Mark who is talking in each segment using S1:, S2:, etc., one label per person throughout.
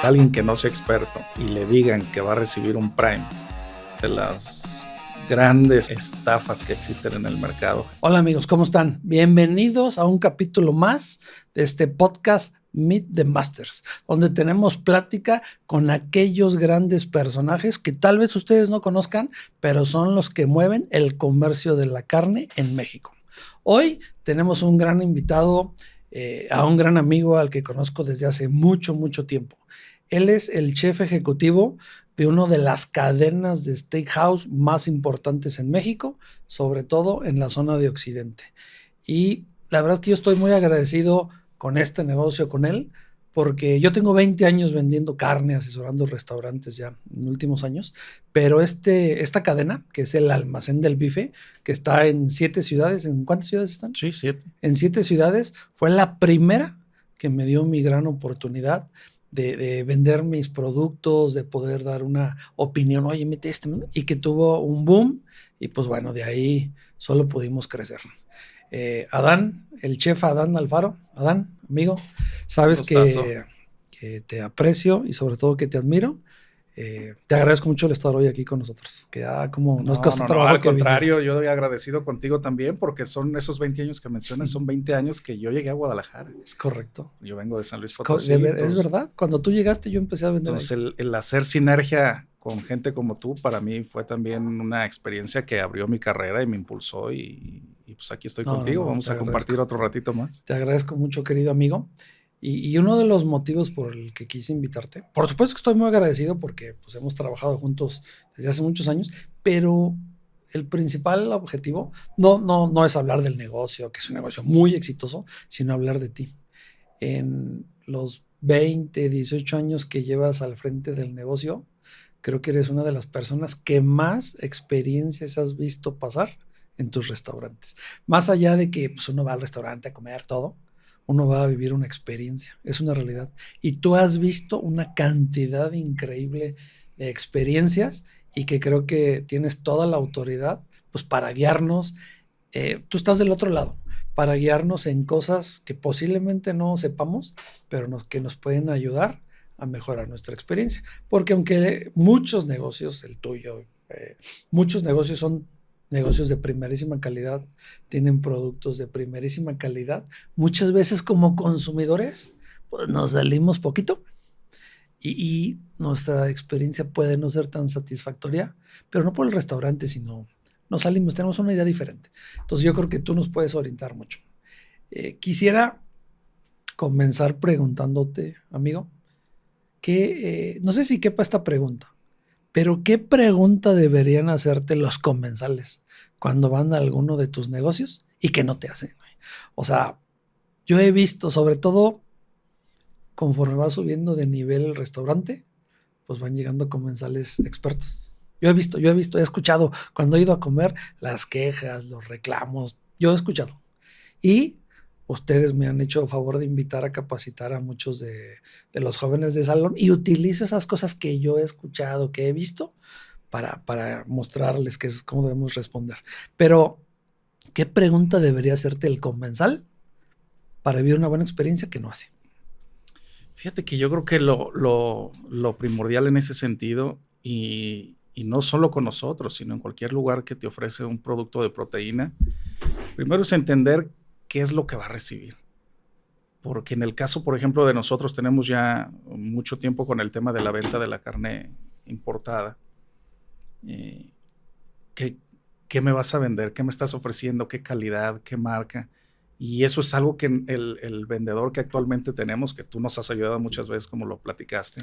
S1: alguien que no sea experto y le digan que va a recibir un Prime, de las grandes estafas que existen en el mercado.
S2: Hola amigos, ¿cómo están? Bienvenidos a un capítulo más de este podcast Meet the Masters, donde tenemos plática con aquellos grandes personajes que tal vez ustedes no conozcan, pero son los que mueven el comercio de la carne en México. Hoy tenemos un gran invitado, a un gran amigo al que conozco desde hace mucho tiempo. Él es el chef ejecutivo de una de las cadenas de steakhouse más importantes en México, sobre todo en la zona de Occidente. Y la verdad que yo estoy muy agradecido con este negocio, con él, porque yo tengo 20 años vendiendo carne, asesorando restaurantes ya en últimos años, pero esta cadena, que es el Almacén del Bife, que está en 7 ciudades, ¿en cuántas ciudades están?
S1: Sí, 7.
S2: En 7 ciudades, fue la primera que me dio mi gran oportunidad de vender mis productos, de poder dar una opinión, oye, mete este, y que tuvo un boom, y pues bueno, de ahí solo pudimos crecer. Adán, el chef Adán Alfaro. Adán, amigo, sabes que te aprecio y sobre todo que te admiro. Te agradezco mucho el estar hoy aquí con nosotros, que como nos costó trabajo.
S1: Al contrario, yo doy agradecido contigo también, porque son esos 20 años que mencionas, son 20 años que yo llegué a Guadalajara.
S2: Es correcto.
S1: Yo vengo de San Luis Potosí.
S2: Es verdad, cuando tú llegaste yo empecé a vender.
S1: Entonces el hacer sinergia con gente como tú, para mí fue también una experiencia que abrió mi carrera y me impulsó y pues aquí estoy contigo. Vamos a compartir otro ratito más.
S2: Te agradezco mucho, querido amigo. Y uno de los motivos por el que quise invitarte, por supuesto que estoy muy agradecido porque pues, hemos trabajado juntos desde hace muchos años, pero el principal objetivo no es hablar del negocio, que es un negocio muy exitoso, sino hablar de ti. En los 20, 18 años que llevas al frente del negocio, creo que eres una de las personas que más experiencias has visto pasar en tus restaurantes. Más allá de que pues, uno va al restaurante a comer todo, uno va a vivir una experiencia, es una realidad. Y tú has visto una cantidad increíble de experiencias y que creo que tienes toda la autoridad pues, para guiarnos. Tú estás del otro lado, para guiarnos en cosas que posiblemente no sepamos, pero que nos pueden ayudar a mejorar nuestra experiencia. Porque aunque muchos negocios, el tuyo, muchos negocios son negocios de primerísima calidad, tienen productos de primerísima calidad, muchas veces como consumidores pues nos salimos poquito y nuestra experiencia puede no ser tan satisfactoria, pero no por el restaurante, sino nos salimos, tenemos una idea diferente. Entonces yo creo que tú nos puedes orientar mucho. Quisiera comenzar preguntándote, amigo, que no sé si quepa esta pregunta, pero ¿qué pregunta deberían hacerte los comensales cuando van a alguno de tus negocios y que no te hacen? O sea, yo he visto, sobre todo conforme va subiendo de nivel el restaurante, pues van llegando comensales expertos. Yo he escuchado cuando he ido a comer las quejas, los reclamos, yo he escuchado. Y ustedes me han hecho favor de invitar a capacitar a muchos de los jóvenes de salón y utilizo esas cosas que yo he escuchado, que he visto, para mostrarles cómo debemos responder. Pero, ¿qué pregunta debería hacerte el comensal para vivir una buena experiencia que no hace?
S1: Fíjate que yo creo que lo primordial en ese sentido, y no solo con nosotros, sino en cualquier lugar que te ofrece un producto de proteína, primero es entender qué es lo que va a recibir. Porque en el caso, por ejemplo, de nosotros tenemos ya mucho tiempo con el tema de la venta de la carne importada. ¿Qué me vas a vender? ¿Qué me estás ofreciendo? ¿Qué calidad? ¿Qué marca? Y eso es algo que el vendedor que actualmente tenemos, que tú nos has ayudado muchas veces, como lo platicaste,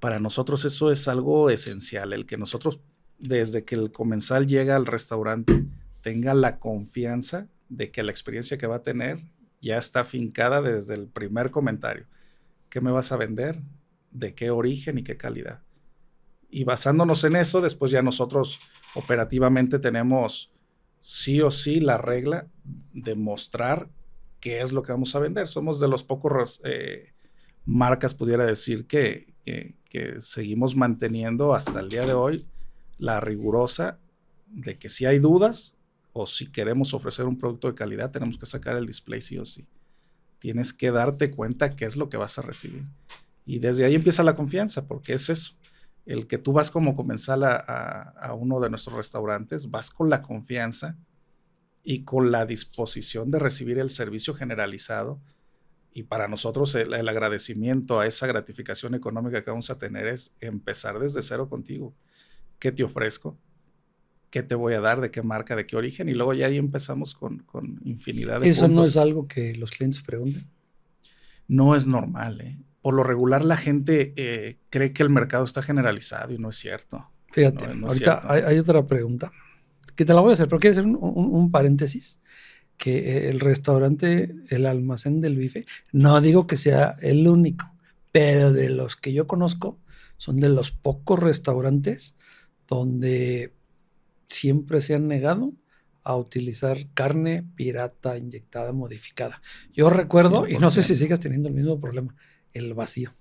S1: para nosotros eso es algo esencial, el que nosotros, desde que el comensal llega al restaurante, tenga la confianza de que la experiencia que va a tener ya está afincada desde el primer comentario. ¿Qué me vas a vender? ¿De qué origen y qué calidad? Y basándonos en eso, después ya nosotros operativamente tenemos sí o sí la regla de mostrar qué es lo que vamos a vender. Somos de los pocos marcas, pudiera decir, que seguimos manteniendo hasta el día de hoy la rigurosa de que si hay dudas o si queremos ofrecer un producto de calidad, tenemos que sacar el display sí o sí. Tienes que darte cuenta qué es lo que vas a recibir. Y desde ahí empieza la confianza, porque es eso. El que tú vas como comensal a uno de nuestros restaurantes, vas con la confianza y con la disposición de recibir el servicio generalizado. Y para nosotros el agradecimiento a esa gratificación económica que vamos a tener es empezar desde cero contigo. ¿Qué te ofrezco? ¿Qué te voy a dar? ¿De qué marca? ¿De qué origen? Y luego ya ahí empezamos con infinidad de
S2: ¿Eso
S1: puntos.
S2: no es algo que los clientes pregunten?
S1: No es normal, ¿eh? Por lo regular la gente cree que el mercado está generalizado y no es cierto.
S2: Fíjate,
S1: No es
S2: ahorita
S1: cierto.
S2: hay otra pregunta que te la voy a hacer, pero quiero hacer un paréntesis. Que el restaurante, el almacén del bife, no digo que sea el único, pero de los que yo conozco, son de los pocos restaurantes donde siempre se han negado a utilizar carne pirata, inyectada, modificada. Yo recuerdo, y no sé si
S1: 100%.
S2: sigas teniendo el mismo problema, el vacío.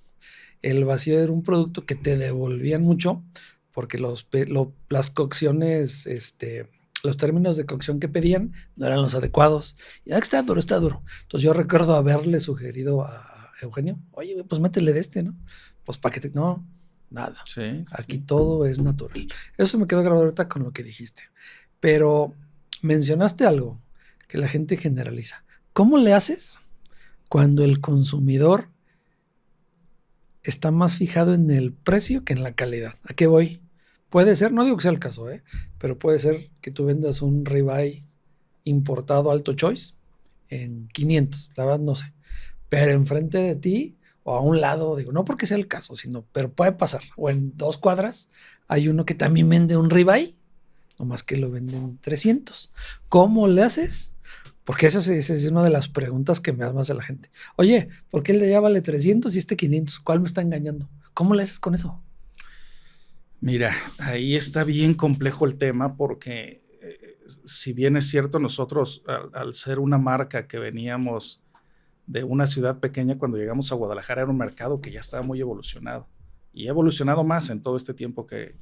S2: El vacío era un producto que te devolvían mucho porque las cocciones, los términos de cocción que pedían no eran los adecuados. Y está duro, está duro. Entonces yo recuerdo haberle sugerido a Eugenio, oye, pues métele de ¿no? Pues para que te... No, nada.
S1: Sí,
S2: Aquí
S1: sí.
S2: todo es natural. Eso me quedó grabado ahorita con lo que dijiste. Pero mencionaste algo que la gente generaliza. ¿Cómo le haces cuando el consumidor está más fijado en el precio que en la calidad? ¿A qué voy? Puede ser, no digo que sea el caso, pero puede ser que tú vendas un ribeye importado alto choice en 500, la verdad no sé. Pero enfrente de ti o a un lado, digo, no porque sea el caso, sino, pero puede pasar. O en 2 cuadras hay uno que también vende un ribeye, nomás que lo venden 300. ¿Cómo le haces? Porque esa es una de las preguntas que me hace la gente. Oye, ¿por qué el de allá vale 300 y este 500? ¿Cuál me está engañando? ¿Cómo le haces con eso?
S1: Mira, ahí está bien complejo el tema porque si bien es cierto, nosotros al ser una marca que veníamos de una ciudad pequeña, cuando llegamos a Guadalajara era un mercado que ya estaba muy evolucionado y ha evolucionado más en todo este tiempo que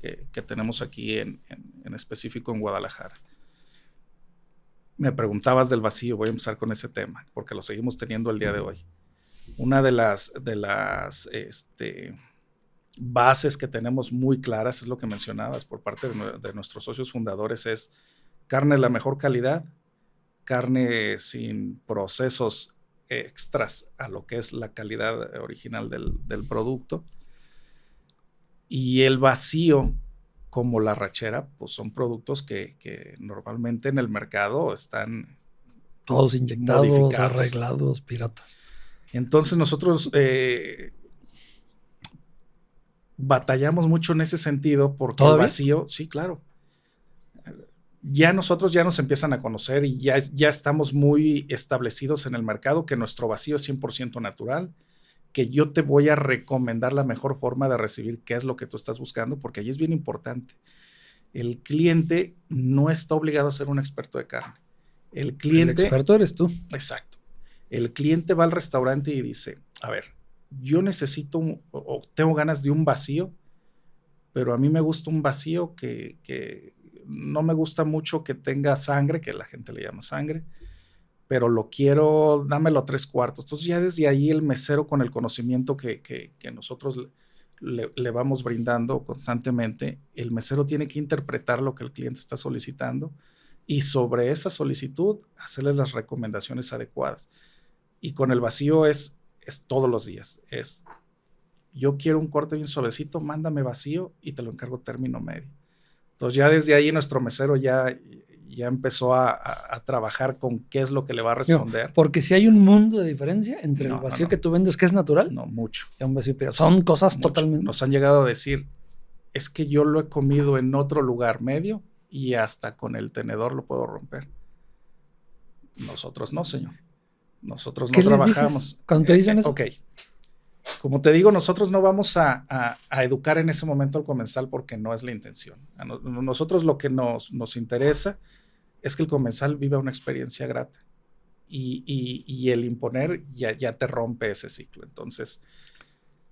S1: tenemos aquí en específico en Guadalajara. Me preguntabas del vacío, voy a empezar con ese tema porque lo seguimos teniendo el día de hoy. Una de las bases que tenemos muy claras es lo que mencionabas por parte de nuestros socios fundadores, es carne de la mejor calidad, carne sin procesos extras a lo que es la calidad original del producto, y el vacío como la rachera, pues son productos que normalmente en el mercado están
S2: todos inyectados, modificados, arreglados, piratas.
S1: Entonces nosotros batallamos mucho en ese sentido porque ¿todavía? El vacío, sí, claro. Ya nosotros ya nos empiezan a conocer y ya estamos muy establecidos en el mercado que nuestro vacío es 100% natural, que yo te voy a recomendar la mejor forma de recibir qué es lo que tú estás buscando, porque ahí es bien importante. El cliente no está obligado a ser un experto de carne. El
S2: experto eres tú.
S1: Exacto. El cliente va al restaurante y dice, a ver, yo necesito o tengo ganas de un vacío, pero a mí me gusta un vacío que no me gusta mucho que tenga sangre, que la gente le llama sangre, pero lo quiero, dámelo a 3/4. Entonces ya desde ahí el mesero, con el conocimiento que nosotros le vamos brindando constantemente, el mesero tiene que interpretar lo que el cliente está solicitando y sobre esa solicitud hacerle las recomendaciones adecuadas. Y con el vacío es todos los días. Es, yo quiero un corte bien suavecito, mándame vacío y te lo encargo término medio. Entonces ya desde ahí nuestro mesero ya empezó a trabajar con qué es lo que le va a responder.
S2: No, porque si hay un mundo de diferencia entre el vacío que tú vendes, que es natural,
S1: no, mucho.
S2: Y un vacío pirata. Son cosas mucho. Totalmente.
S1: Nos han llegado a decir, es que yo lo he comido en otro lugar medio y hasta con el tenedor lo puedo romper. Nosotros no, señor. Nosotros no trabajamos.
S2: Cuando te dicen eso.
S1: Ok. Como te digo, nosotros no vamos a educar en ese momento al comensal porque no es la intención. A nosotros lo que nos interesa es que el comensal viva una experiencia grata y el imponer ya te rompe ese ciclo. Entonces,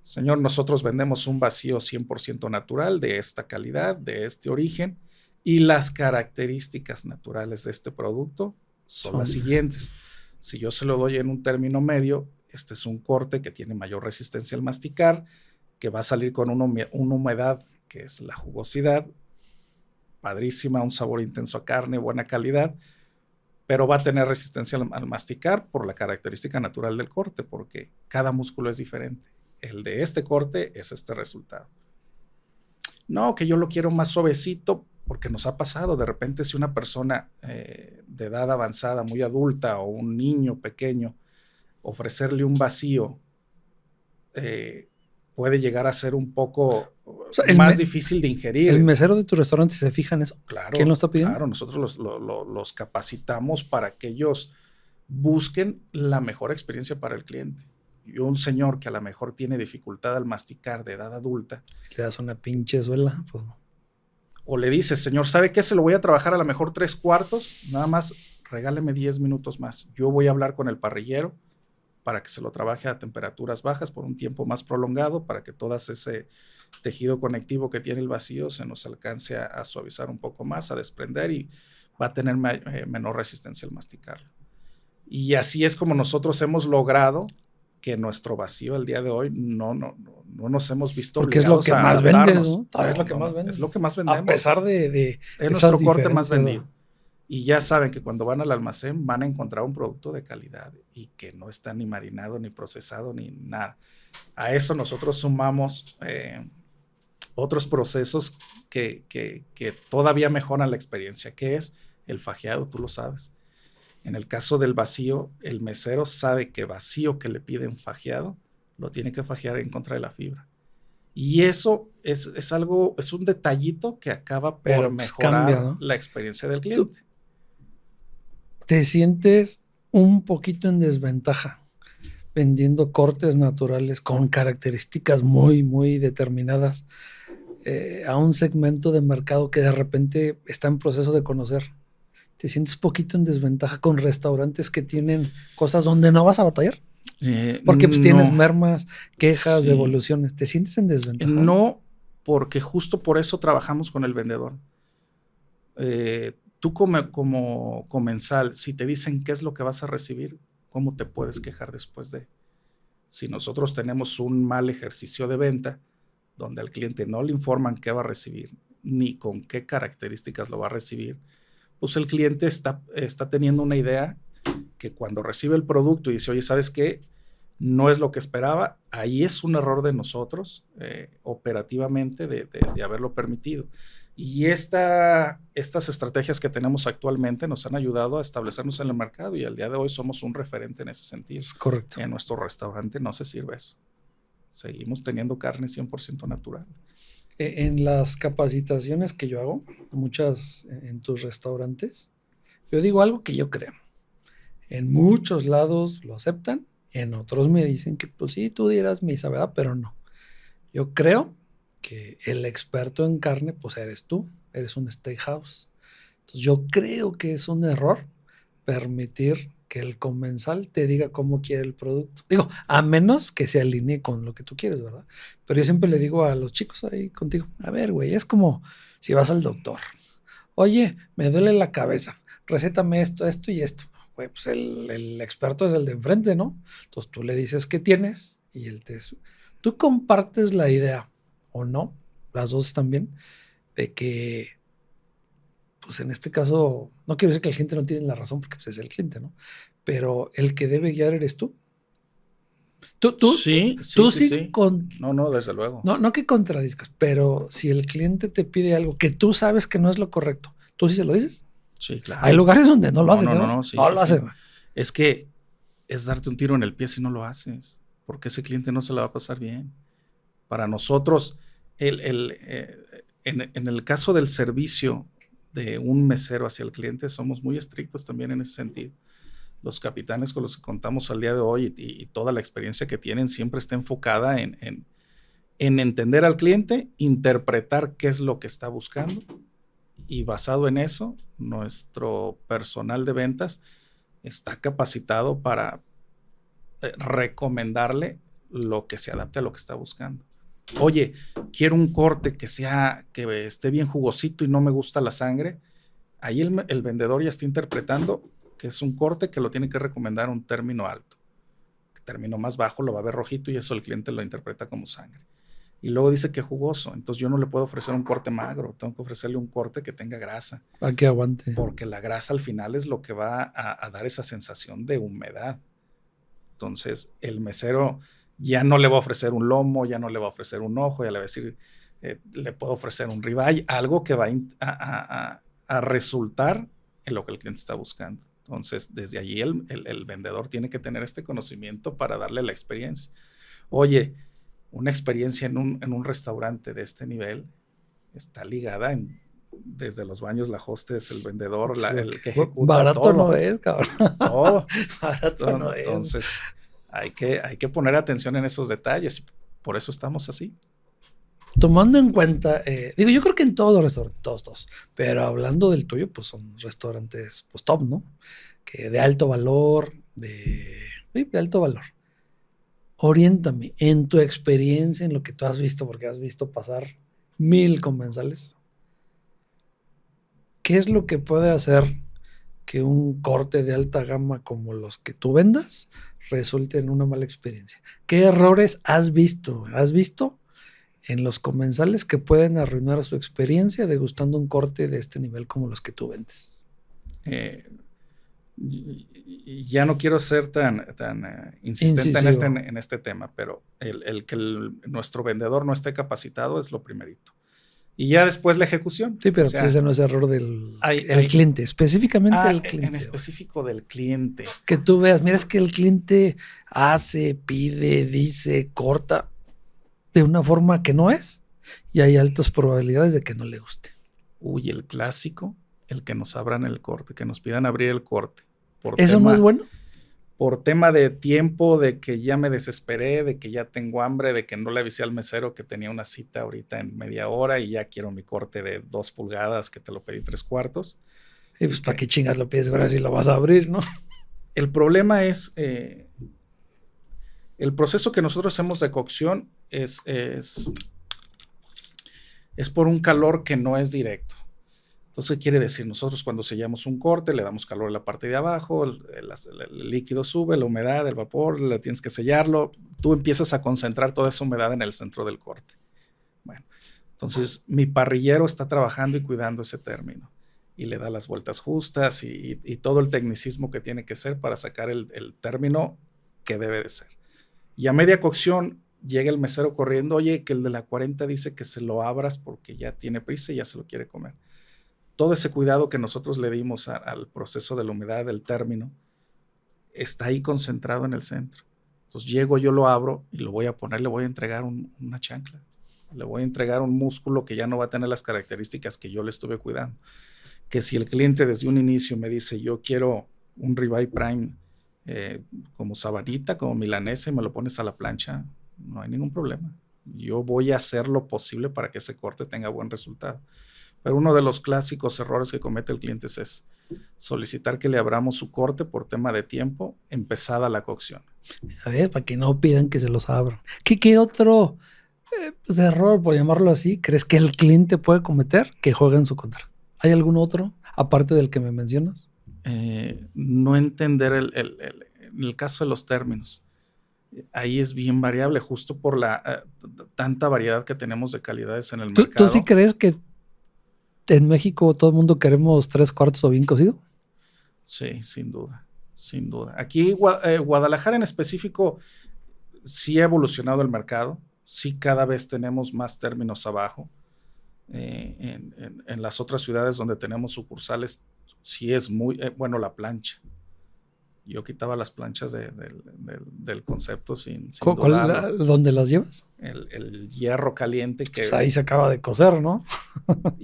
S1: señor, nosotros vendemos un vacío 100% natural de esta calidad, de este origen, y las características naturales de este producto son las siguientes. Si yo se lo doy en un término medio, este es un corte que tiene mayor resistencia al masticar, que va a salir con una humedad que es la jugosidad, padrísima, un sabor intenso a carne, buena calidad, pero va a tener resistencia al masticar por la característica natural del corte, porque cada músculo es diferente. El de este corte es este resultado. No, que yo lo quiero más suavecito, porque nos ha pasado, de repente si una persona de edad avanzada, muy adulta, o un niño pequeño, ofrecerle un vacío puede llegar a ser un poco más difícil de ingerir.
S2: ¿El mesero de tu restaurante se fija en eso?
S1: Claro.
S2: ¿Quién lo está pidiendo?
S1: Claro, nosotros los capacitamos para que ellos busquen la mejor experiencia para el cliente. Y un señor que a lo mejor tiene dificultad al masticar de edad adulta.
S2: Le das una pinche suela, pues no.
S1: O le dices, señor, ¿sabe qué? Se lo voy a trabajar a lo mejor 3/4, nada más regáleme 10 minutos más. Yo voy a hablar con el parrillero para que se lo trabaje a temperaturas bajas por un tiempo más prolongado, para que todo ese tejido conectivo que tiene el vacío se nos alcance a suavizar un poco más, a desprender, y va a tener menor resistencia al masticarlo. Y así es como nosotros hemos logrado que nuestro vacío el día de hoy no nos hemos visto
S2: porque obligados a adaptarnos. Porque es lo que más vende, ¿no?
S1: Es lo que más vende. Es lo que más vendemos.
S2: A pesar de
S1: es nuestro corte más vendido. Y ya saben que cuando van al almacén van a encontrar un producto de calidad y que no está ni marinado, ni procesado, ni nada. A eso nosotros sumamos otros procesos que todavía mejoran la experiencia, que es el fajeado, tú lo sabes. En el caso del vacío, el mesero sabe que vacío que le piden fajeado, lo tiene que fajear en contra de la fibra. Y eso es algo, es un detallito que acaba por mejorar cambia, ¿no? La experiencia del cliente.
S2: Te sientes un poquito en desventaja vendiendo cortes naturales con características muy, muy determinadas a un segmento de mercado que de repente está en proceso de conocer. ¿Te sientes poquito en desventaja con restaurantes que tienen cosas donde no vas a batallar? Porque pues, tienes mermas, quejas, sí, devoluciones. ¿Te sientes en desventaja?
S1: No, porque justo por eso trabajamos con el vendedor. Tú como comensal, si te dicen qué es lo que vas a recibir, ¿cómo te puedes quejar después de? Si nosotros tenemos un mal ejercicio de venta, donde al cliente no le informan qué va a recibir, ni con qué características lo va a recibir, pues el cliente está teniendo una idea que cuando recibe el producto y dice, oye, ¿sabes qué? No es lo que esperaba. Ahí es un error de nosotros, operativamente, de haberlo permitido. Y estas estrategias que tenemos actualmente nos han ayudado a establecernos en el mercado, y al día de hoy somos un referente en ese sentido.
S2: Es correcto.
S1: En nuestro restaurante no se sirve eso. Seguimos teniendo carne 100% natural.
S2: En las capacitaciones que yo hago, muchas en tus restaurantes, yo digo algo que yo creo. En muchos lados lo aceptan, en otros me dicen que pues sí, tú dirás misa, ¿verdad? Pero no. Yo creo que el experto en carne pues eres tú, eres un steakhouse. Entonces yo creo que es un error permitir que el comensal te diga cómo quiere el producto. Digo, a menos que se alinee con lo que tú quieres, ¿verdad? Pero yo siempre le digo a los chicos ahí contigo, a ver, güey, es como si vas al doctor. Oye, me duele la cabeza, recétame esto y esto. Güey, pues el experto es el de enfrente, ¿no? Entonces tú le dices qué tienes y él te... Tú compartes la idea, o no, las dos también, de que pues en este caso, no quiero decir que el cliente no tiene la razón, porque pues es el cliente, ¿no? Pero el que debe guiar eres tú.
S1: Sí. No, desde luego.
S2: No que contradizcas, pero si el cliente te pide algo que tú sabes que no es lo correcto, ¿tú sí se lo dices?
S1: Sí, claro.
S2: Hay lugares donde no lo hacen.
S1: No lo hacen. Es que es darte un tiro en el pie si no lo haces, porque ese cliente no se la va a pasar bien. Para nosotros, en el caso del servicio de un mesero hacia el cliente, somos muy estrictos también en ese sentido. Los capitanes con los que contamos al día de hoy y toda la experiencia que tienen siempre está enfocada en entender al cliente, interpretar qué es lo que está buscando, y basado en eso, nuestro personal de ventas está capacitado para recomendarle lo que se adapte a lo que está buscando. Oye, quiero un corte que esté bien jugosito y no me gusta la sangre. Ahí el vendedor ya está interpretando que es un corte que lo tiene que recomendar un término alto. término más bajo lo va a ver rojito y eso el cliente lo interpreta como sangre. Y luego dice que jugoso, entonces yo no le puedo ofrecer un corte magro, tengo que ofrecerle un corte que tenga grasa.
S2: Para que aguante.
S1: Porque la grasa al final es lo que va a dar esa sensación de humedad. Entonces el mesero ya no le va a ofrecer un lomo, ya no le va a ofrecer un ojo, ya le va a decir, le puedo ofrecer un ribeye, algo que va a resultar en lo que el cliente está buscando. Entonces desde allí el vendedor tiene que tener este conocimiento para darle la experiencia. Oye, una experiencia en un restaurante de este nivel está ligada desde los baños, la hostess, el vendedor, el que ejecuta.
S2: Barato
S1: todo,
S2: no es, cabrón.
S1: Todo.
S2: Barato no es.
S1: Entonces, hay que poner atención en esos detalles. Por eso estamos así.
S2: Tomando en cuenta, yo creo que en todos los restaurantes, todos, pero hablando del tuyo, pues son restaurantes pues top, ¿no? Que de alto valor, de alto valor. Oriéntame, en tu experiencia, en lo que tú has visto, porque has visto pasar 1000 comensales, ¿qué es lo que puede hacer que un corte de alta gama como los que tú vendas resulte en una mala experiencia? ¿Qué errores has visto en los comensales que pueden arruinar su experiencia degustando un corte de este nivel como los que tú vendes?
S1: Ya no quiero ser tan insistente en este tema, pero el que nuestro vendedor no esté capacitado es lo primerito. Y ya después la ejecución.
S2: Sí, pero pues ese no es error del cliente, específicamente el cliente.
S1: En específico del cliente.
S2: Que tú veas, mira, es que el cliente hace, pide, dice, corta de una forma que no es y hay altas probabilidades de que no le guste.
S1: Uy, el clásico, el que nos abran el corte, que nos pidan abrir el corte.
S2: ¿Eso no es bueno?
S1: Por tema de tiempo, de que ya me desesperé, de que ya tengo hambre, de que no le avisé al mesero que tenía una cita ahorita en media hora y ya quiero mi corte de 2 pulgadas que te lo pedí 3/4.
S2: Y pues para qué chingas lo pides ahora si lo vas a abrir, ¿no?
S1: El problema es el proceso que nosotros hacemos de cocción es por un calor que no es directo. Entonces, ¿qué quiere decir? Nosotros cuando sellamos un corte, le damos calor en la parte de abajo, el líquido sube, la humedad, el vapor, le tienes que sellarlo, tú empiezas a concentrar toda esa humedad en el centro del corte. Bueno, entonces mi parrillero está trabajando y cuidando ese término y le da las vueltas justas y todo el tecnicismo que tiene que ser para sacar el término que debe de ser. Y a media cocción llega el mesero corriendo, oye, que el de la 40 dice que se lo abras porque ya tiene prisa y ya se lo quiere comer. Todo ese cuidado que nosotros le dimos al proceso de la humedad del término está ahí concentrado en el centro. Entonces llego, yo lo abro y lo voy a poner, le voy a entregar una chancla. Le voy a entregar un músculo que ya no va a tener las características que yo le estuve cuidando. Que si el cliente desde un inicio me dice, yo quiero un ribeye prime como sabanita, como milanesa y me lo pones a la plancha, no hay ningún problema. Yo voy a hacer lo posible para que ese corte tenga buen resultado. Pero uno de los clásicos errores que comete el cliente es solicitar que le abramos su corte por tema de tiempo, empezada la cocción.
S2: A ver, para que no pidan que se los abran. ¿Qué otro error, por llamarlo así, crees que el cliente puede cometer que juegue en su contra? ¿Hay algún otro, aparte del que me mencionas?
S1: No entender el caso de los términos. Ahí es bien variable, justo por la tanta variedad que tenemos de calidades en el mercado.
S2: ¿Tú sí crees que en México todo el mundo queremos 3/4 o bien cocido?
S1: Sí, sin duda, sin duda. Aquí Guadalajara en específico sí ha evolucionado el mercado, sí cada vez tenemos más términos abajo. En las otras ciudades donde tenemos sucursales sí es muy, la plancha. Yo quitaba las planchas del concepto sin dudarlo.
S2: ¿Dónde las llevas?
S1: El hierro caliente que...
S2: Pues ahí se acaba de cocer, ¿no?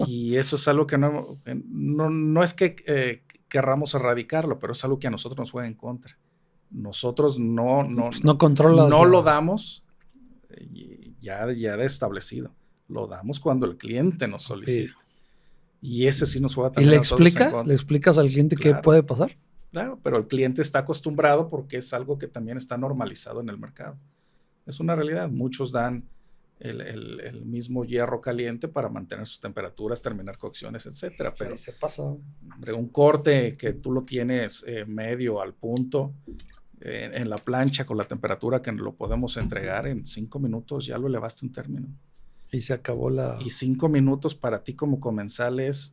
S1: Y eso es algo que no es que querramos erradicarlo, pero es algo que a nosotros nos juega en contra. Nosotros no
S2: controlas.
S1: No lo damos ya de establecido. Lo damos cuando el cliente nos solicita. Sí. Y ese sí nos juega también.
S2: ¿Y le explicas al cliente qué puede pasar?
S1: Claro, pero el cliente está acostumbrado porque es algo que también está normalizado en el mercado. Es una realidad. Muchos dan el mismo hierro caliente para mantener sus temperaturas, terminar cocciones, etcétera. Pero
S2: ahí se pasa.
S1: Hombre, un corte que tú lo tienes medio al punto, en la plancha con la temperatura que lo podemos entregar, en 5 minutos ya lo elevaste un término.
S2: Y se acabó la...
S1: Y 5 minutos para ti como comensal es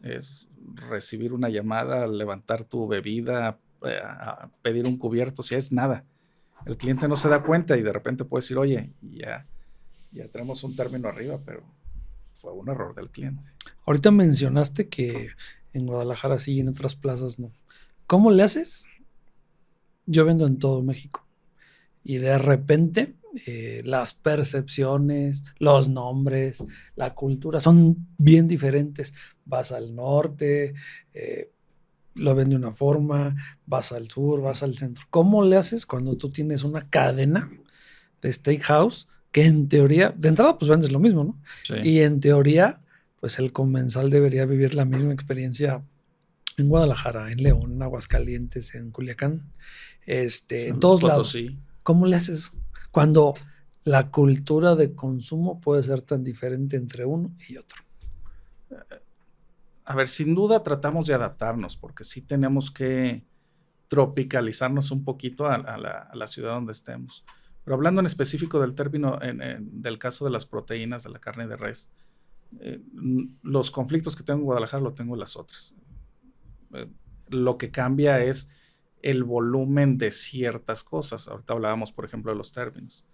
S1: recibir una llamada, levantar tu bebida, a pedir un cubierto, o sea, es nada. El cliente no se da cuenta y de repente puede decir, oye, ya tenemos un término arriba, pero fue un error del cliente.
S2: Ahorita mencionaste que en Guadalajara sí y en otras plazas no. ¿Cómo le haces? Yo vendo en todo México y de repente las percepciones, los nombres, la cultura son bien diferentes. Vas al norte, lo ven de una forma, vas al sur, vas al centro. ¿Cómo le haces cuando tú tienes una cadena de steakhouse que en teoría, de entrada pues vendes lo mismo, ¿no?
S1: Sí.
S2: Y en teoría pues el comensal debería vivir la misma experiencia en Guadalajara, en León, en Aguascalientes, en Culiacán, en todos lados. ¿Cómo le haces cuando la cultura de consumo puede ser tan diferente entre uno y otro?
S1: A ver, sin duda tratamos de adaptarnos porque sí tenemos que tropicalizarnos un poquito a la ciudad donde estemos. Pero hablando en específico del término, del caso de las proteínas de la carne de res, los conflictos que tengo en Guadalajara lo tengo en las otras. Lo que cambia es el volumen de ciertas cosas. Ahorita hablábamos, por ejemplo, de los términos.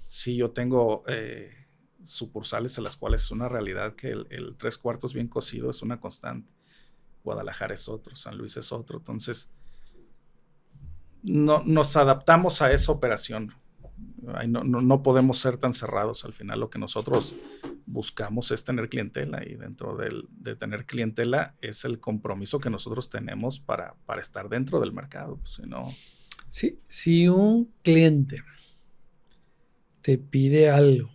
S1: Si yo tengo sucursales en las cuales es una realidad que el 3/4 bien cocido es una constante. Guadalajara es otro, San Luis es otro. Entonces, no, nos adaptamos a esa operación. No podemos ser tan cerrados. Al final lo que nosotros buscamos es tener clientela y dentro de tener clientela es el compromiso que nosotros tenemos para estar dentro del mercado.
S2: Si un cliente te pide algo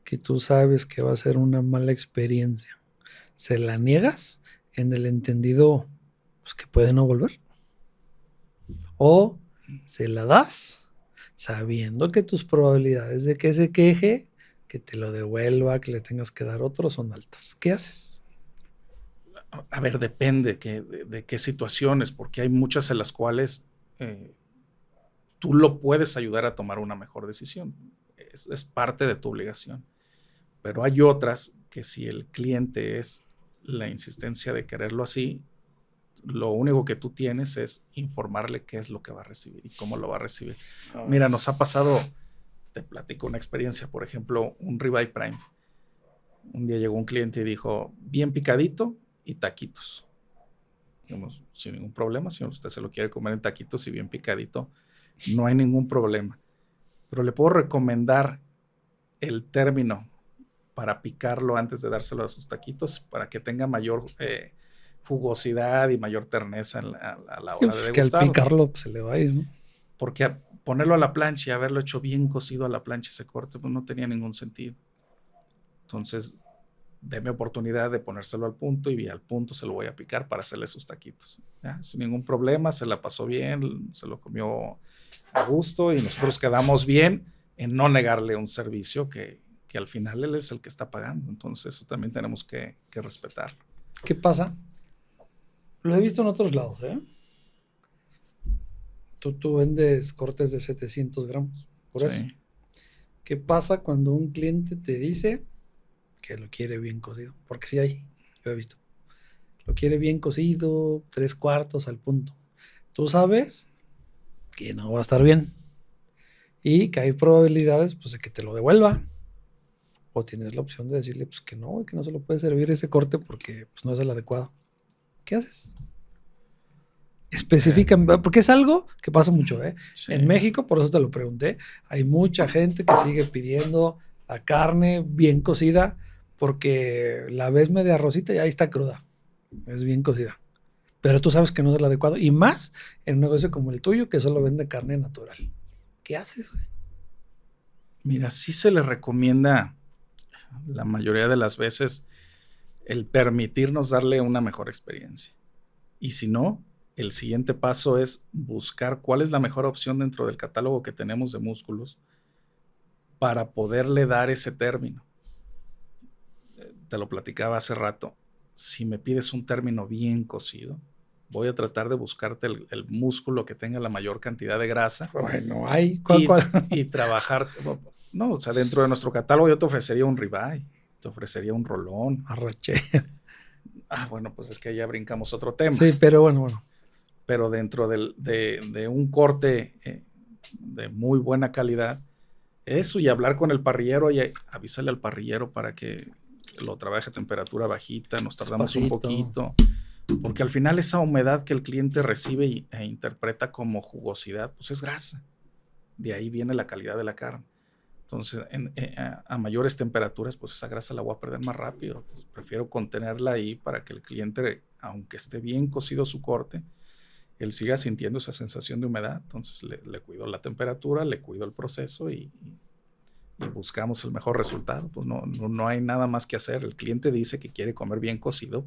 S2: que tú sabes que va a ser una mala experiencia, ¿se la niegas en el entendido pues, que puede no volver? ¿O se la das sabiendo que tus probabilidades de que se queje, que te lo devuelva, que le tengas que dar otro son altas? ¿Qué haces?
S1: A ver, depende de qué situaciones, porque hay muchas en las cuales tú lo puedes ayudar a tomar una mejor decisión. Es parte de tu obligación. Pero hay otras que si el cliente es la insistencia de quererlo así, lo único que tú tienes es informarle qué es lo que va a recibir y cómo lo va a recibir. Mira, nos ha pasado, te platico una experiencia, por ejemplo, un ribeye prime. Un día llegó un cliente y dijo, bien picadito y taquitos. Dijimos, sin ningún problema, si usted se lo quiere comer en taquitos y bien picadito, no hay ningún problema. Pero le puedo recomendar el término para picarlo antes de dárselo a sus taquitos para que tenga mayor jugosidad y mayor terneza a la hora de degustarlo.
S2: Que al picarlo pues, se le va a ir, ¿no?
S1: Porque ponerlo a la plancha y haberlo hecho bien cocido a la plancha ese corte pues no tenía ningún sentido. Entonces, deme oportunidad de ponérselo al punto y al punto se lo voy a picar para hacerle sus taquitos. ¿Ya? Sin ningún problema, se la pasó bien, se lo comió a gusto y nosotros quedamos bien en no negarle un servicio que al final él es el que está pagando. Entonces, eso también tenemos que respetarlo.
S2: ¿Qué pasa? Lo he visto en otros lados, ¿eh? Tú vendes cortes de 700 gramos, por eso.
S1: Sí.
S2: ¿Qué pasa cuando un cliente te dice que lo quiere bien cocido? Porque sí hay, yo he visto. Lo quiere bien cocido, 3/4 al punto. Tú sabes que no va a estar bien y que hay probabilidades pues, de que te lo devuelva. O tienes la opción de decirle pues, que no se lo puede servir ese corte porque pues, no es el adecuado. ¿Qué haces? Específicamente, porque es algo que pasa mucho, ¿eh? Sí. En México, por eso te lo pregunté, hay mucha gente que sigue pidiendo la carne bien cocida porque la ves media rosita y ahí está cruda. Es bien cocida. Pero tú sabes que no es el adecuado. Y más en un negocio como el tuyo que solo vende carne natural. ¿Qué haces, güey?
S1: Mira, sí se le recomienda la mayoría de las veces el permitirnos darle una mejor experiencia. Y si no, el siguiente paso es buscar cuál es la mejor opción dentro del catálogo que tenemos de músculos para poderle dar ese término. Te lo platicaba hace rato. Si me pides un término bien cocido, voy a tratar de buscarte el músculo que tenga la mayor cantidad de grasa.
S2: Bueno, hay.
S1: Y trabajar. No, o sea, dentro de nuestro catálogo yo te ofrecería un ribeye, te ofrecería un rolón.
S2: Arraché.
S1: Bueno, pues es que ya brincamos otro tema.
S2: Sí, pero bueno.
S1: Pero dentro de un corte de muy buena calidad, eso, y hablar con el parrillero, y avísale al parrillero para que lo trabaje a temperatura bajita, nos tardamos un poquito, porque al final esa humedad que el cliente recibe e interpreta como jugosidad, pues es grasa. De ahí viene la calidad de la carne. Entonces, a mayores temperaturas, pues esa grasa la voy a perder más rápido. Entonces, prefiero contenerla ahí para que el cliente, aunque esté bien cocido su corte, él siga sintiendo esa sensación de humedad. Entonces, le cuido la temperatura, le cuido el proceso y buscamos el mejor resultado. Pues no hay nada más que hacer. El cliente dice que quiere comer bien cocido,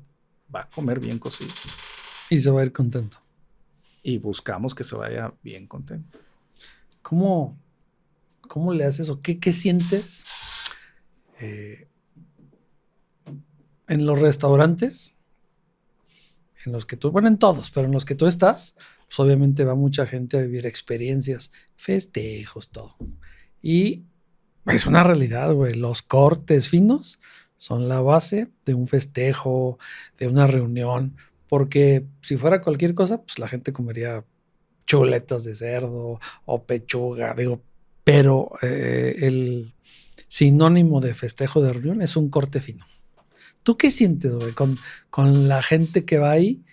S1: va a comer bien cocido.
S2: Y se va a ir contento.
S1: Y buscamos que se vaya bien contento.
S2: ¿Cómo le haces o qué sientes en los restaurantes en los que tú, bueno, en todos, pero en los que tú estás, pues obviamente va mucha gente a vivir experiencias, festejos, todo. Y es una realidad, güey, los cortes finos son la base de un festejo, de una reunión, porque si fuera cualquier cosa, pues la gente comería chuletas de cerdo o pechuga, digo, pero el sinónimo de festejo de reunión es un corte fino. ¿Tú qué sientes, güey, con la gente que va ahí?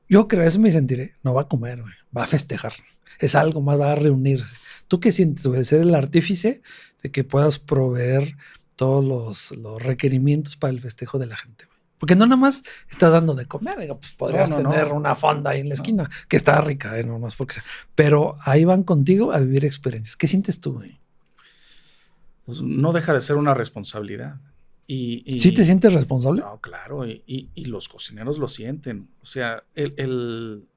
S2: Yo creo, eso me sentiré, no va a comer, güey, va a festejar. Es algo más, va a reunirse. ¿Tú qué sientes, güey? Ser el artífice de que puedas proveer todos los requerimientos para el festejo de la gente, güey. Porque no nada más estás dando de comer, digo, pues podrías tener una fonda ahí en la esquina, que está rica, no más porque sea. Pero ahí van contigo a vivir experiencias. ¿Qué sientes tú, güey?
S1: Pues no deja de ser una responsabilidad.
S2: ¿Sí te sientes responsable?
S1: No, claro, y los cocineros lo sienten. O sea, el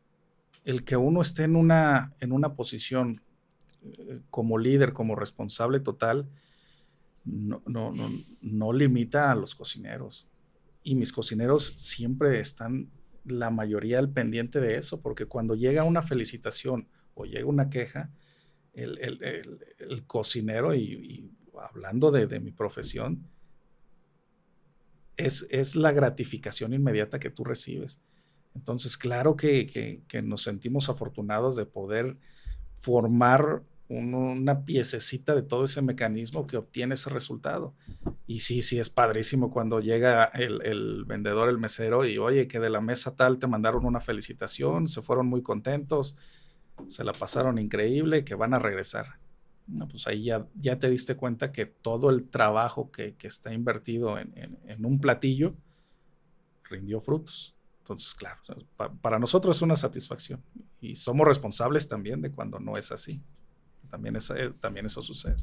S1: que uno esté en una posición como líder, como responsable total, no limita a los cocineros. Y mis cocineros siempre están, la mayoría, al pendiente de eso, porque cuando llega una felicitación o llega una queja, el cocinero, y hablando de mi profesión, es la gratificación inmediata que tú recibes. Entonces, claro que nos sentimos afortunados de poder formar una piececita de todo ese mecanismo que obtiene ese resultado. Y sí es padrísimo cuando llega el vendedor, el mesero, y oye, que de la mesa tal te mandaron una felicitación, se fueron muy contentos, se la pasaron increíble, que van a regresar. No, pues ahí ya te diste cuenta que todo el trabajo que está invertido en un platillo rindió frutos. Entonces, claro, para nosotros es una satisfacción y somos responsables también de cuando no es así. También eso sucede.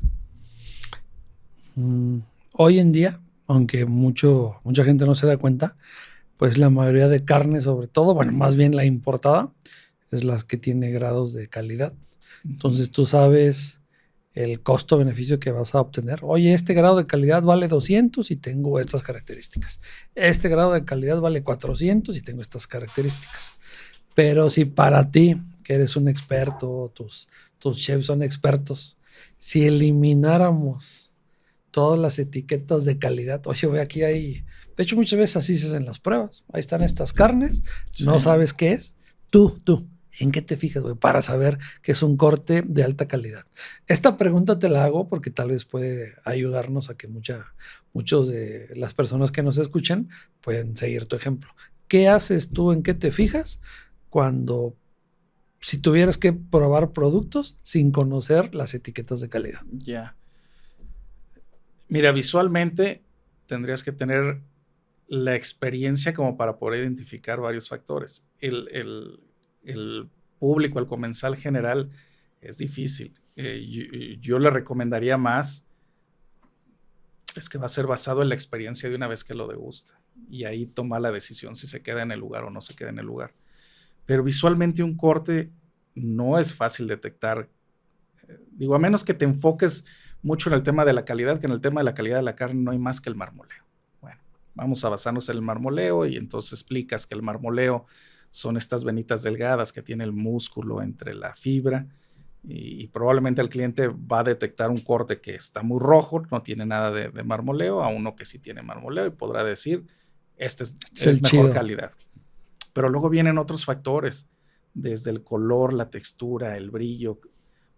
S2: Hoy en día, aunque mucha gente no se da cuenta, pues la mayoría de carne, sobre todo, bueno, más bien la importada, es la que tiene grados de calidad. Entonces tú sabes el costo-beneficio que vas a obtener. Oye, este grado de calidad vale 200 y tengo estas características. Este grado de calidad vale 400 y tengo estas características. Pero si para ti, que eres un experto, tus chefs son expertos, si elimináramos todas las etiquetas de calidad, oye, güey, aquí hay... De hecho, muchas veces así se hacen las pruebas. Ahí están estas carnes, sí. No sabes qué es. Tú, ¿en qué te fijas, güey, para saber que es un corte de alta calidad? Esta pregunta te la hago porque tal vez puede ayudarnos a que muchos de las personas que nos escuchan pueden seguir tu ejemplo. ¿Qué haces tú? ¿En qué te fijas si tuvieras que probar productos sin conocer las etiquetas de calidad?
S1: Ya. Mira, visualmente tendrías que tener la experiencia como para poder identificar varios factores. El público, el comensal general, es difícil. Yo le recomendaría más, es que va a ser basado en la experiencia de una vez que lo degusta. Y ahí toma la decisión si se queda en el lugar o no se queda en el lugar. Pero visualmente un corte no es fácil detectar. Digo, a menos que te enfoques mucho en el tema de la calidad, que en el tema de la calidad de la carne no hay más que el marmoleo. Bueno, vamos a basarnos en el marmoleo y entonces explicas que el marmoleo son estas venitas delgadas que tiene el músculo entre la fibra y probablemente el cliente va a detectar un corte que está muy rojo, no tiene nada de marmoleo, a uno que sí tiene marmoleo y podrá decir, este es mejor calidad. Pero luego vienen otros factores, desde el color, la textura, el brillo,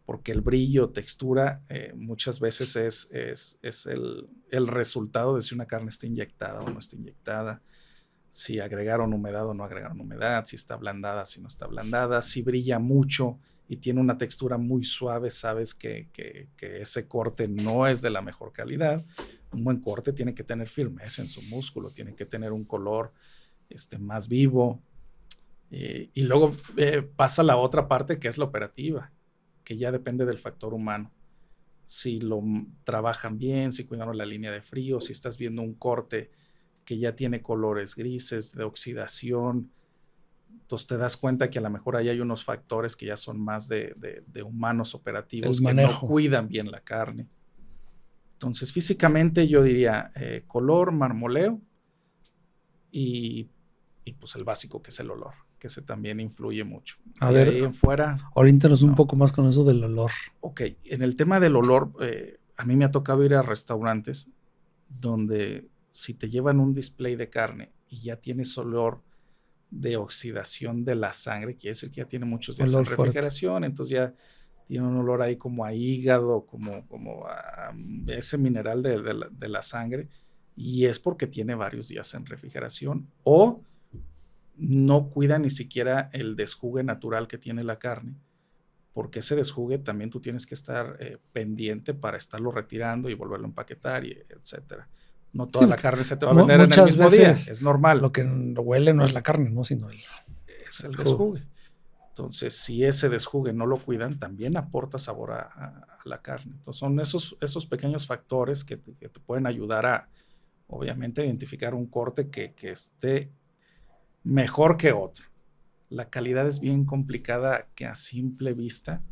S1: porque el brillo, textura, muchas veces es el resultado de si una carne está inyectada o no está inyectada, si agregaron humedad o no agregaron humedad, si está ablandada, si no está ablandada, si brilla mucho y tiene una textura muy suave, sabes que ese corte no es de la mejor calidad. Un buen corte tiene que tener firmeza en su músculo, tiene que tener un color más vivo. Y luego pasa la otra parte que es la operativa, que ya depende del factor humano. Si lo trabajan bien, si cuidaron la línea de frío, si estás viendo un corte que ya tiene colores grises, de oxidación, entonces te das cuenta que a lo mejor ahí hay unos factores que ya son más de humanos operativos que no cuidan bien la carne. Entonces físicamente yo diría color, marmoleo y pues el básico que es el olor, que ese también influye mucho.
S2: A ver,
S1: ahí en fuera,
S2: oriéntanos un poco más con eso del olor.
S1: Ok, en el tema del olor, a mí me ha tocado ir a restaurantes donde si te llevan un display de carne y ya tienes olor de oxidación de la sangre, quiere decir que ya tiene muchos días en refrigeración, fuerte. Entonces ya tiene un olor ahí como a hígado, como a ese mineral de la sangre, y es porque tiene varios días en refrigeración o no cuida ni siquiera el desjugue natural que tiene la carne, porque ese desjugue también tú tienes que estar pendiente para estarlo retirando y volverlo a empaquetar, etcétera. No toda la carne se te va a vender en el mismo día, es normal.
S2: Lo que huele no es la carne, ¿no? Sino
S1: es el desjugue. Entonces, si ese desjugue no lo cuidan, también aporta sabor a la carne. Entonces, son esos pequeños factores que te pueden ayudar a, obviamente, identificar un corte que esté mejor que otro. La calidad es bien complicada que a simple vista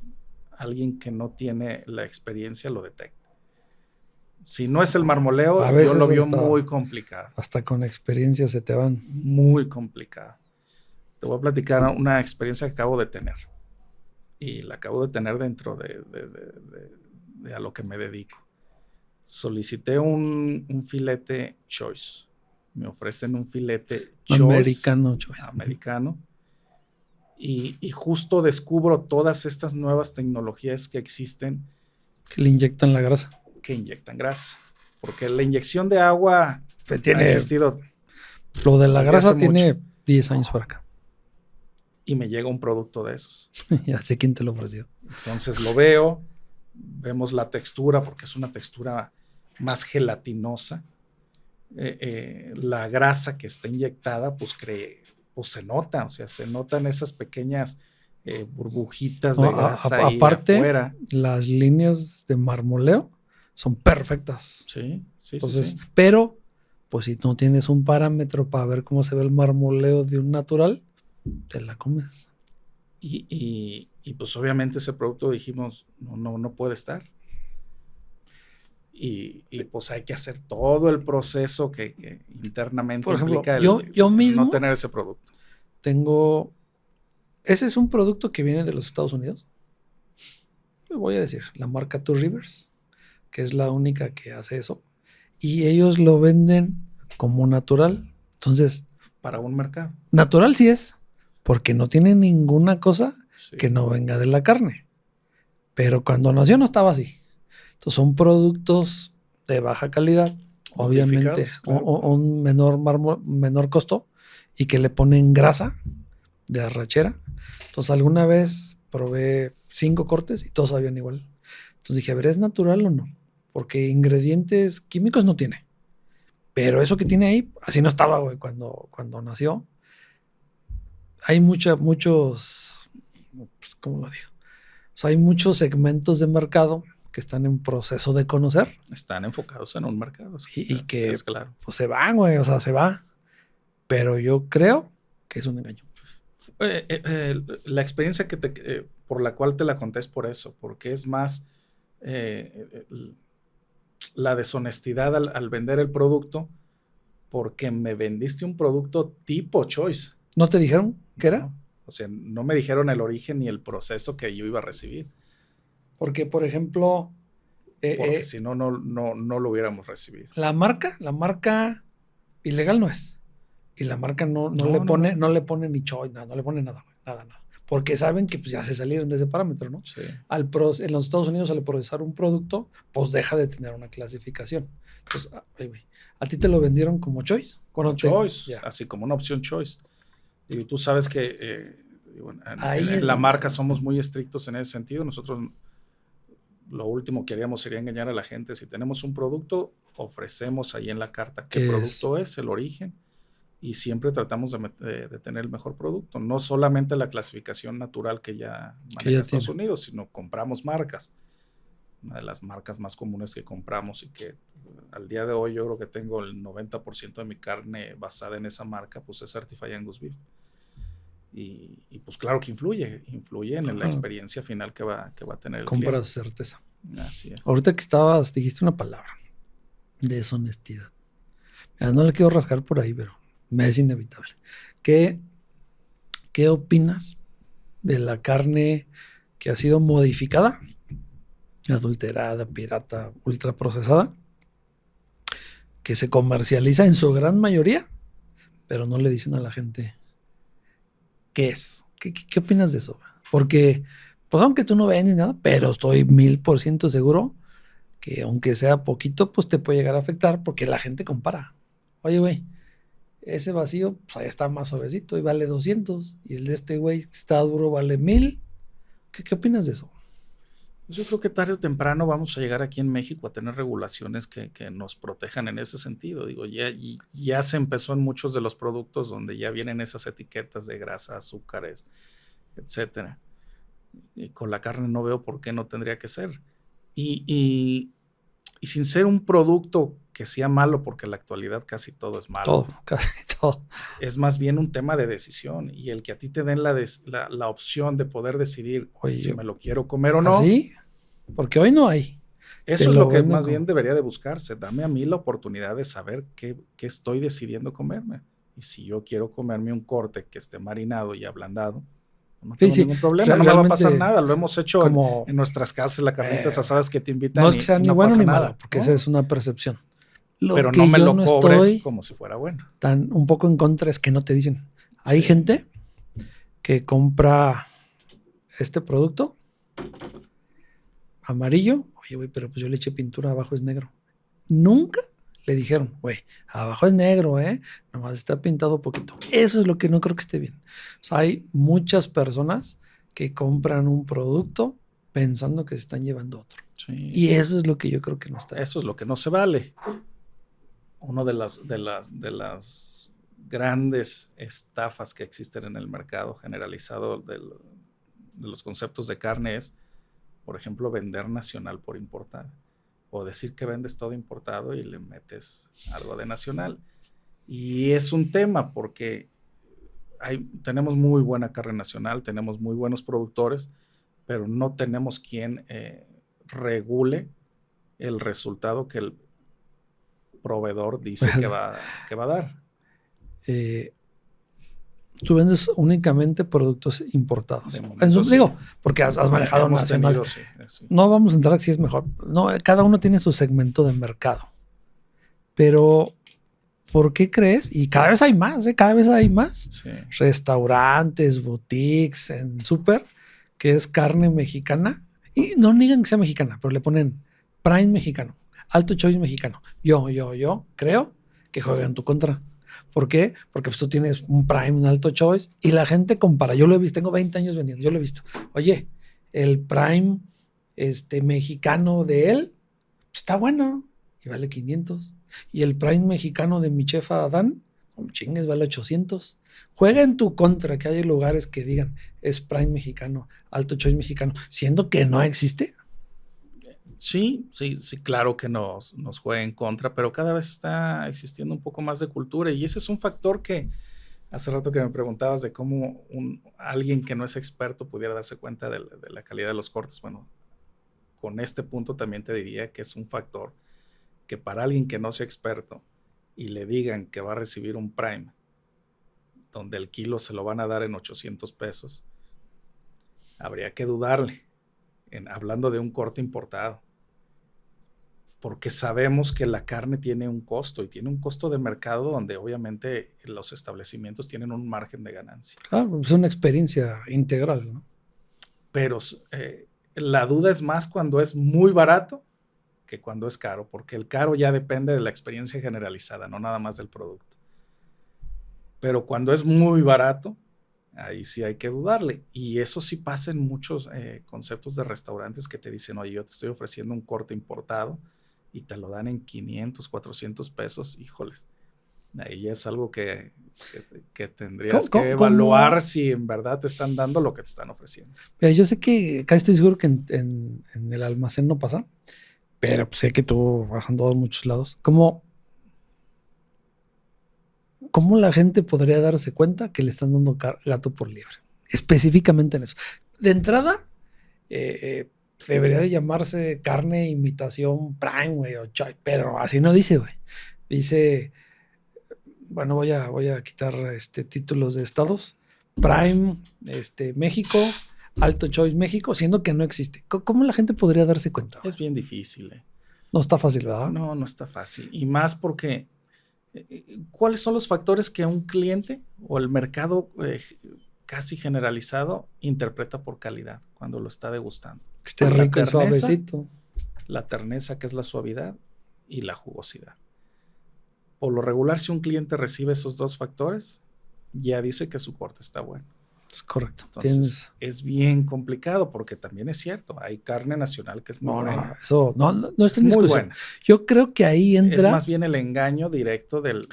S1: alguien que no tiene la experiencia lo detecta. Si no es el marmoleo, yo lo veo muy complicado.
S2: Hasta con experiencia se te van.
S1: Muy complicado. Te voy a platicar una experiencia que acabo de tener. Y la acabo de tener dentro de a lo que me dedico. Solicité un filete choice. Me ofrecen un filete choice. Americano. Y justo descubro todas estas nuevas tecnologías que existen.
S2: Que le inyectan la grasa.
S1: Que inyectan grasa. Porque la inyección de agua ha existido.
S2: Lo de la grasa tiene 10 años para acá.
S1: Y me llega un producto de esos.
S2: Ya sé quién te lo ofreció.
S1: Entonces lo veo, vemos la textura, porque es una textura más gelatinosa. La grasa que está inyectada, pues se nota, o sea, se notan esas pequeñas burbujitas de grasa ahí
S2: aparte,
S1: afuera.
S2: Las líneas de marmoleo son perfectas.
S1: Sí.
S2: Entonces, sí. Pero, pues si no tienes un parámetro para ver cómo se ve el marmoleo de un natural, te la comes.
S1: Y pues obviamente ese producto dijimos, no puede estar. Y pues hay que hacer todo el proceso que internamente
S2: por ejemplo,
S1: implica
S2: yo mismo
S1: no tener ese producto.
S2: Ese es un producto que viene de los Estados Unidos. Le voy a decir, la marca Two Rivers, que es la única que hace eso. Y ellos lo venden como natural. Entonces,
S1: para un mercado.
S2: Natural sí es, porque no tiene ninguna cosa que no venga de la carne. Pero cuando nació no estaba así. Entonces son productos de baja calidad, obviamente, claro. o un menor costo, y que le ponen grasa de arrachera. Entonces alguna vez probé 5 cortes y todos sabían igual. Entonces dije, a ver, ¿es natural o no? Porque ingredientes químicos no tiene. Pero eso que tiene ahí, así no estaba, güey, cuando nació. Hay muchos, pues, ¿cómo lo digo? O sea, hay muchos segmentos de mercado que están en proceso de conocer.
S1: Están enfocados en un mercado. Sí,
S2: y que,
S1: es claro.
S2: Pues se van, güey, o sea, se va. Pero yo creo que es un engaño.
S1: La experiencia por la cual te la conté es por eso, porque es más la deshonestidad al vender el producto, porque me vendiste un producto tipo choice.
S2: ¿No te dijeron? ¿Qué era?
S1: ¿no? O sea, no me dijeron el origen ni el proceso que yo iba a recibir.
S2: Porque, por ejemplo,
S1: Porque si no, no lo hubiéramos recibido.
S2: la marca ilegal no es. Y la marca no le pone ni choice, nada, no le pone nada, nada. Porque saben que pues, ya se salieron de ese parámetro, ¿no?
S1: Sí.
S2: En los Estados Unidos, al procesar un producto, pues deja de tener una clasificación. Entonces, ¿a ti te lo vendieron como choice?
S1: Choice, así como una opción choice. Y tú sabes que en la marca somos muy estrictos en ese sentido. Nosotros lo último que haríamos sería engañar a la gente. Si tenemos un producto, ofrecemos ahí en la carta qué producto es, el origen, y siempre tratamos de tener el mejor producto. No solamente la clasificación natural que ya maneja Estados Unidos, sino compramos marcas. Una de las marcas más comunes que compramos y que al día de hoy yo creo que tengo el 90% de mi carne basada en esa marca, pues es Certified Angus Beef. Y pues claro que influye en la experiencia final que va a tener el cliente.
S2: Compras certeza.
S1: Así es.
S2: Ahorita que dijiste una palabra, deshonestidad. No le quiero rascar por ahí, pero me es inevitable. ¿Qué opinas de la carne que ha sido modificada, adulterada, pirata, ultraprocesada, que se comercializa en su gran mayoría, pero no le dicen a la gente qué es? ¿Qué opinas de eso? Porque, pues aunque tú no vendes nada, pero estoy 1000% seguro que aunque sea poquito, pues te puede llegar a afectar porque la gente compara. Oye, güey, ese vacío, pues ahí está más suavecito y vale 200, y el de este güey está duro, vale 1000. ¿Qué opinas de eso?
S1: Yo creo que tarde o temprano vamos a llegar aquí en México a tener regulaciones que nos protejan en ese sentido. Digo, ya se empezó en muchos de los productos donde ya vienen esas etiquetas de grasa, azúcares, etcétera. Y con la carne no veo por qué no tendría que ser. Y sin ser un producto que sea malo, porque en la actualidad casi todo es malo.
S2: Casi todo.
S1: Es más bien un tema de decisión, y el que a ti te den la opción de poder decidir si me lo quiero comer o no.
S2: ¿Sí? Porque hoy no hay.
S1: Eso es lo que más bien debería de buscarse. Dame a mí la oportunidad de saber qué estoy decidiendo comerme. Y si yo quiero comerme un corte que esté marinado y ablandado, no tengo ningún problema, no me va a pasar nada. Lo hemos hecho en nuestras casas, la carnitas asadas que te invitan.
S2: No es que sea ni bueno ni malo, porque esa es una percepción.
S1: Pero no me lo cobres como si fuera bueno.
S2: Un poco en contra es que no te dicen. Hay gente que compra este producto amarillo. Oye, güey, pero pues yo le eché pintura, abajo es negro. Nunca le dijeron, güey, abajo es negro, nomás está pintado poquito. Eso es lo que no creo que esté bien. O sea, hay muchas personas que compran un producto pensando que se están llevando otro.
S1: Sí.
S2: Y eso es lo que yo creo que no está bien.
S1: Eso es lo que no se vale. Una de las grandes estafas que existen en el mercado generalizado de los conceptos de carne es, por ejemplo, vender nacional por importado, o decir que vendes todo importado y le metes algo de nacional. Y es un tema porque tenemos muy buena carne nacional, tenemos muy buenos productores, pero no tenemos quien regule el resultado que el proveedor dice que va a dar.
S2: Tú vendes únicamente productos importados. Digo, porque has manejado nacional. Sí. No vamos a entrar si es mejor. No, cada uno tiene su segmento de mercado. Pero, ¿por qué crees? Y cada vez hay más, cada vez hay más.
S1: Sí.
S2: Restaurantes, boutiques, en súper, que es carne mexicana. Y no niegan que sea mexicana, pero le ponen Prime mexicano, Alto Choice mexicano. Yo creo que juega en tu contra. ¿Por qué? Porque pues tú tienes un Prime, un Alto Choice, y la gente compara. Yo lo he visto, tengo 20 años vendiendo, yo lo he visto. Oye, el Prime mexicano de él está bueno y vale 500. Y el Prime mexicano de mi chefa Adán, chingues, vale 800. Juega en tu contra que hay lugares que digan es Prime mexicano, Alto Choice mexicano, siendo que no existe.
S1: Sí, claro que nos juega en contra, pero cada vez está existiendo un poco más de cultura, y ese es un factor que hace rato que me preguntabas de cómo alguien que no es experto pudiera darse cuenta de la calidad de los cortes. Bueno, con este punto también te diría que es un factor que para alguien que no sea experto y le digan que va a recibir un Prime donde el kilo se lo van a dar en 800 pesos, habría que dudarle, hablando de un corte importado. Porque sabemos que la carne tiene un costo y tiene un costo de mercado donde obviamente los establecimientos tienen un margen de ganancia.
S2: Claro, es una experiencia integral, ¿no?
S1: Pero la duda es más cuando es muy barato que cuando es caro, porque el caro ya depende de la experiencia generalizada, no nada más del producto. Pero cuando es muy barato, ahí sí hay que dudarle. Y eso sí pasa en muchos conceptos de restaurantes que te dicen, oye, yo te estoy ofreciendo un corte importado y te lo dan en 500, 400 pesos, híjoles. Ahí es algo que tendrías que evaluar si en verdad te están dando lo que te están ofreciendo.
S2: Pero yo sé que, casi estoy seguro que en el almacén no pasa, pero sé que tú has andado en muchos lados. ¿Cómo la gente podría darse cuenta que le están dando gato por liebre? Específicamente en eso. De entrada, debería de llamarse carne imitación Prime, güey, o Choy, pero así no dice, güey. Dice, bueno, voy a quitar títulos de estados. Prime, México, Alto Choice México, siendo que no existe. ¿Cómo la gente podría darse cuenta?
S1: Es bien difícil.
S2: No está fácil, ¿verdad?
S1: No está fácil. Y más porque, ¿cuáles son los factores que un cliente o el mercado casi generalizado interpreta por calidad cuando lo está degustando?
S2: Que esté rico y suavecito.
S1: La terneza, que es la suavidad, y la jugosidad. Por lo regular, si un cliente recibe esos dos factores, ya dice que su corte está bueno.
S2: Es correcto.
S1: Entonces, es bien complicado porque también es cierto, hay carne nacional que es muy buena.
S2: No, eso no está en discusión. Buena. Yo creo que ahí entra...
S1: Es más bien el engaño directo del...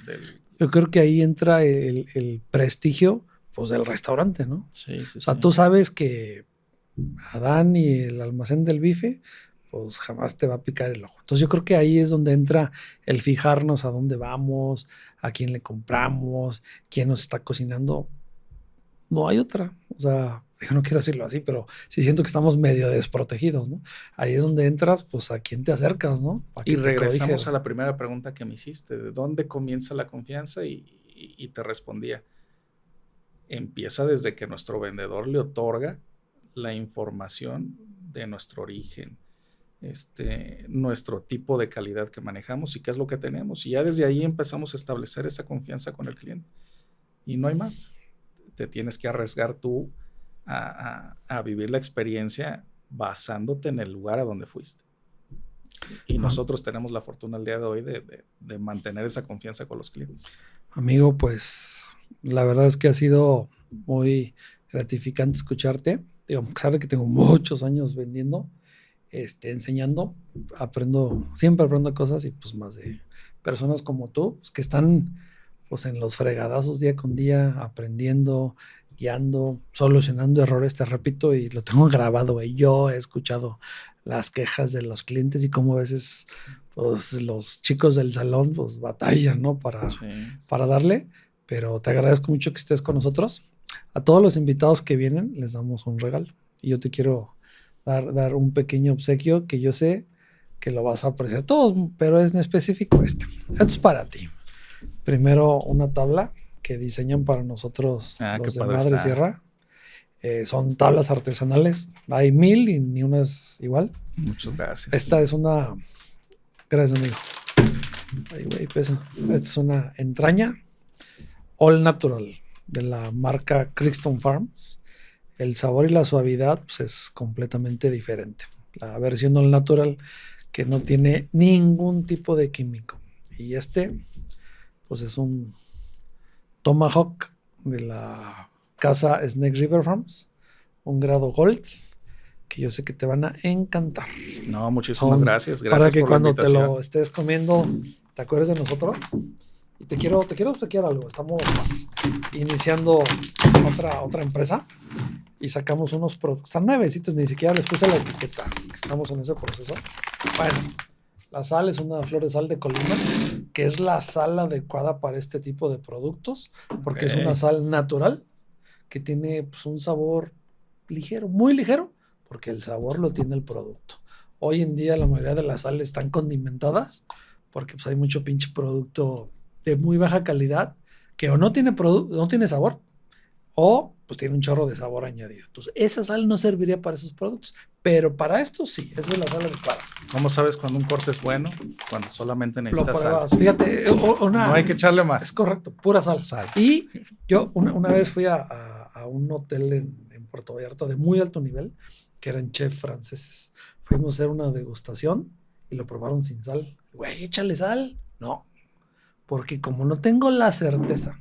S2: Yo creo que ahí entra el prestigio, pues, del restaurante, ¿no?
S1: Sí.
S2: O sea, tú sabes que Adán y el almacén del bife, pues jamás te va a picar el ojo. Entonces yo creo que ahí es donde entra el fijarnos a dónde vamos, a quién le compramos, quién nos está cocinando. No hay otra. O sea, yo no quiero decirlo así, pero sí siento que estamos medio desprotegidos, ¿no? Ahí es donde entras, pues, a quién te acercas, ¿no?
S1: Y regresamos a la primera pregunta que me hiciste, ¿de dónde comienza la confianza? Y te respondía, empieza desde que nuestro vendedor le otorga la información de nuestro origen, nuestro tipo de calidad que manejamos y qué es lo que tenemos. Y ya desde ahí empezamos a establecer esa confianza con el cliente. Y no hay más. Te tienes que arriesgar tú a vivir la experiencia basándote en el lugar a donde fuiste. Y nosotros tenemos la fortuna el día de hoy de mantener esa confianza con los clientes.
S2: Amigo, pues la verdad es que ha sido muy gratificante escucharte. Digo, a pesar de que tengo muchos años vendiendo, enseñando, siempre aprendo cosas y pues más de personas como tú, pues, que están pues en los fregadazos día con día, aprendiendo, guiando, solucionando errores, te repito, y lo tengo grabado, güey. Yo he escuchado las quejas de los clientes y cómo a veces pues los chicos del salón pues batallan, ¿no? Para darle, pero te agradezco mucho que estés con nosotros. A todos los invitados que vienen les damos un regalo y yo te quiero dar un pequeño obsequio que yo sé que lo vas a apreciar todo, pero es en específico Esto es para ti. Primero, una tabla que diseñan para nosotros los de Madre Sierra. Son tablas artesanales. Hay 1000 y ni una es igual.
S1: Muchas gracias.
S2: Esta es una... Gracias, amigo. Ay, güey, pesa. Esta es una entraña all natural de la marca Crixton Farms. El sabor y la suavidad pues, es completamente diferente. La versión all natural que no tiene ningún tipo de químico. Y pues es un Tomahawk de la casa Snake River Farms, un grado Gold, que yo sé que te van a encantar.
S1: No, muchísimas gracias.
S2: Gracias para que por cuando te lo estés comiendo, te acuerdes de nosotros. Y te quiero obsequiar algo. Estamos iniciando otra empresa y sacamos unos productos. Están nuevecitos, ni siquiera les puse la etiqueta. Estamos en ese proceso. Bueno, la sal es una flor de sal de Colima, que es la sal adecuada para este tipo de productos, porque es una sal natural que tiene pues, un sabor ligero, muy ligero, porque el sabor lo tiene el producto. Hoy en día la mayoría de las sales están condimentadas, porque pues, hay mucho pinche producto de muy baja calidad que o no tiene sabor o pues tiene un chorro de sabor añadido. Entonces, esa sal no serviría para esos productos, pero para esto sí, esa es la sal adecuada.
S1: ¿Cómo sabes cuando un corte es bueno? Cuando solamente
S2: Lo
S1: necesitas sal.
S2: pruebas. Fíjate,
S1: No hay que echarle
S2: es
S1: más.
S2: correcto, pura sal.
S1: Sal.
S2: Y yo una vez fui a un hotel en Puerto Vallarta de muy alto nivel, que eran chefs franceses. Fuimos a hacer una degustación y lo probaron sin sal. Güey, échale sal. No, porque como no tengo la certeza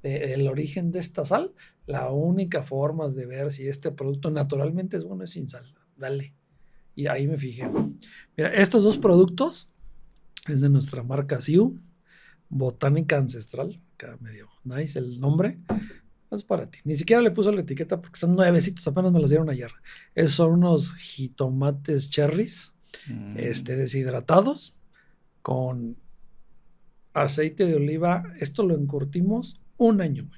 S2: del origen de esta sal, la única forma de ver si este producto naturalmente es bueno es sin sal. Dale. Y ahí me fijé. Mira, estos dos productos es de nuestra marca Siu, Botánica Ancestral. Acá medio nice el nombre. Es para ti. Ni siquiera le puse la etiqueta porque son nuevecitos, apenas me los dieron ayer. Son unos jitomates cherries deshidratados con aceite de oliva. Esto lo encurtimos un año.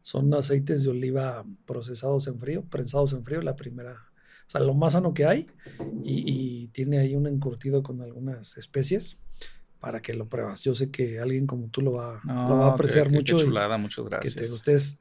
S2: Son aceites de oliva procesados en frío, prensados en frío, la primera, o sea, lo más sano que hay, y tiene ahí un encurtido con algunas especies para que lo pruebas. Yo sé que alguien como tú lo va a apreciar mucho.
S1: Qué chulada, muchas gracias.
S2: Que te gustes,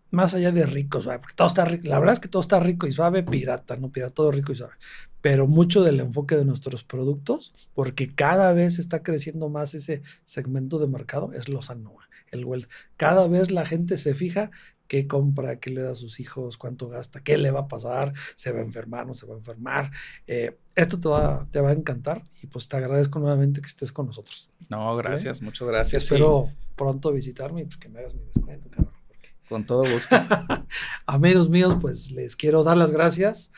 S2: más allá de rico, suave, porque todo está rico. La verdad es que todo está rico y suave, pirata, todo rico y suave. Pero mucho del enfoque de nuestros productos, porque cada vez está creciendo más ese segmento de mercado, es lo sano, el well. Cada vez la gente se fija qué compra, qué le da a sus hijos, cuánto gasta, qué le va a pasar, se va a enfermar, no se va a enfermar. Esto te va a encantar y pues te agradezco nuevamente que estés con nosotros.
S1: No, gracias, ¿vale? Muchas gracias.
S2: Espero pronto visitarme y pues que me hagas mi descuento, cabrón.
S1: Con todo gusto.
S2: Amigos míos, pues les quiero dar las gracias.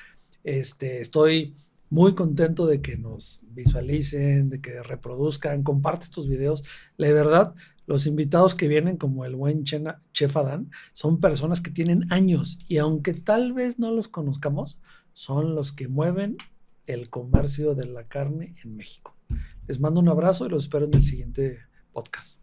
S2: Estoy muy contento de que nos visualicen, de que reproduzcan, comparte estos videos. La verdad, los invitados que vienen, como el buen Chef Adán, son personas que tienen años y aunque tal vez no los conozcamos, son los que mueven el comercio de la carne en México. Les mando un abrazo y los espero en el siguiente podcast.